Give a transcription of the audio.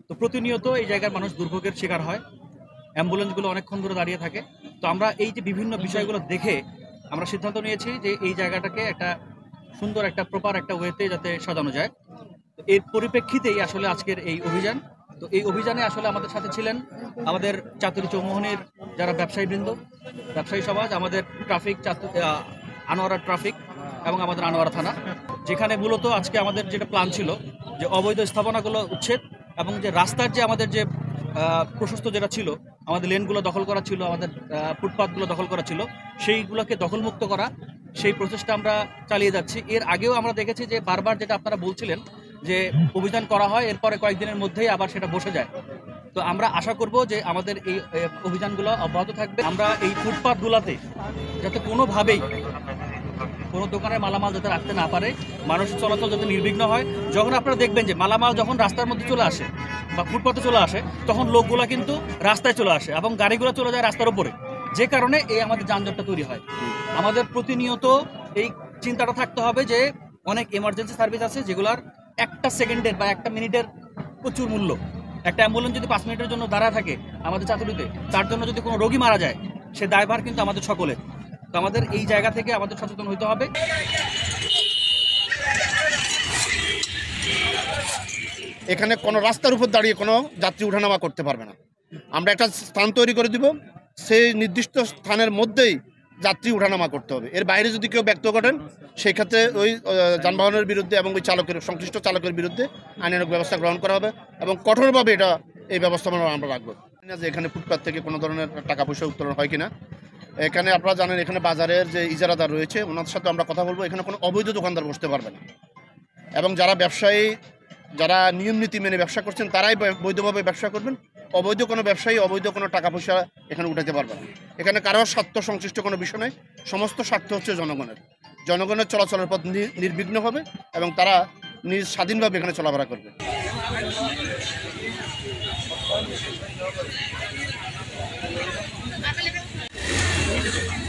তো প্রতিনিয়ত এই জায়গার মানুষ দুর্ভোগের শিকার হয়, অ্যাম্বুলেন্সগুলো অনেকক্ষণ ধরে দাঁড়িয়ে থাকে। তো আমরা এই যে বিভিন্ন বিষয়গুলো দেখে আমরা সিদ্ধান্ত নিয়েছি যে এই জায়গাটাকে একটা সুন্দর একটা প্রপার একটা ওয়েতে যাতে সাজানো যায়। তো এর পরিপ্রেক্ষিতেই আসলে আজকের এই অভিযান। তো এই অভিযানে আসলে আমাদের সাথে ছিলেন আমাদের চাতুরী চৌমোহনীর যারা ব্যবসায়ীবৃন্দ, ব্যবসায়ী সমাজ, আমাদের ট্রাফিক আনোয়ারা ট্রাফিক এবং আমাদের আনোয়ারা থানা, যেখানে মূলত আজকে আমাদের যেটা প্ল্যান ছিল যে অবৈধ স্থাপনাগুলো উচ্ছেদ এবং যে রাস্তার যে আমাদের যে প্রশস্ত যেটা ছিল, আমাদের লেনগুলো দখল করা ছিল, আমাদের ফুটপাথগুলো দখল করা ছিল, সেইগুলোকে দখলমুক্ত করা, সেই প্রচেষ্টা আমরা চালিয়ে যাচ্ছি। এর আগেও আমরা দেখেছি যে বারবার যেটা আপনারা বলছিলেন যে অভিযান করা হয়, এরপরে কয়েকদিনের মধ্যেই আবার সেটা বসে যায়। তো আমরা আশা করব যে আমাদের এই অভিযানগুলো অব্যাহত থাকবে। আমরা এই ফুটপাথগুলোতে যাতে কোনোভাবেই কোনো দোকানের মালামাল যাতে রাখতে না পারে, মানুষের চলাচল যাতে নির্বিঘ্ন হয়। যখন আপনারা দেখবেন যে মালামাল যখন রাস্তার মধ্যে চলে আসে বা ফুটপাথে চলে আসে, তখন লোকগুলো কিন্তু রাস্তায় চলে আসে এবং গাড়িগুলো চলে যায় রাস্তার উপরে, যে কারণে এই আমাদের যানজটটা তৈরি হয়। আমাদের প্রতিনিয়ত এই চিন্তাটা থাকতে হবে যে অনেক এমার্জেন্সি সার্ভিস আছে যেগুলোর একটা সেকেন্ডের বা একটা মিনিটের প্রচুর মূল্য। একটা অ্যাম্বুলেন্স যদি 5 মিনিটের জন্য দাঁড়ায় থাকে আমাদের চাতুরীতে, তার জন্য যদি কোনো রোগী মারা যায়, সে দায়ভার কিন্তু আমাদের সকলের। তো আমাদের এই জায়গা থেকে আমাদের সচেতন হতে হবে। এখানে কোনো রাস্তার উপর দাঁড়িয়ে কোনো যাত্রী উঠানামা করতে পারবে না। আমরা একটা স্থান তৈরি করে দিব, সেই নির্দিষ্ট স্থানের মধ্যেই যাত্রী উঠানামা করতে হবে। এর বাইরে যদি কেউ ব্যক্ত করেন, সেই ক্ষেত্রে ওই যানবাহনের বিরুদ্ধে এবং ওই সংশ্লিষ্ট চালকের বিরুদ্ধে আইনানুগ ব্যবস্থা গ্রহণ করা হবে এবং কঠোরভাবে এই ব্যবস্থা আমরা রাখবো। যে এখানে ফুটপাথ থেকে কোনো ধরনের টাকা পয়সা উত্তোলন হয় কিনা। এখানে আপনারা জানেন এখানে বাজারের যে ইজারাদার রয়েছে ওনার সাথে আমরা কথা বলবো। এখানে কোনো অবৈধ দোকানদার বসতে পারবে না এবং যারা ব্যবসায়ী, যারা নিয়ম নীতি মেনে ব্যবসা করছেন তারাই বৈধভাবে ব্যবসা করবেন। অবৈধ কোনো ব্যবসায়ী অবৈধ কোনো টাকা পয়সা এখানে উঠাতে পারবে না। এখানে কারোর স্বার্থ সংশ্লিষ্ট কোনো বিষয় নয়, সমস্ত স্বার্থ হচ্ছে জনগণের চলাচলের পথ নির্বিঘ্ন হবে এবং তারা নিজ স্বাধীনভাবে এখানে চলাফেরা করবে। Thank you.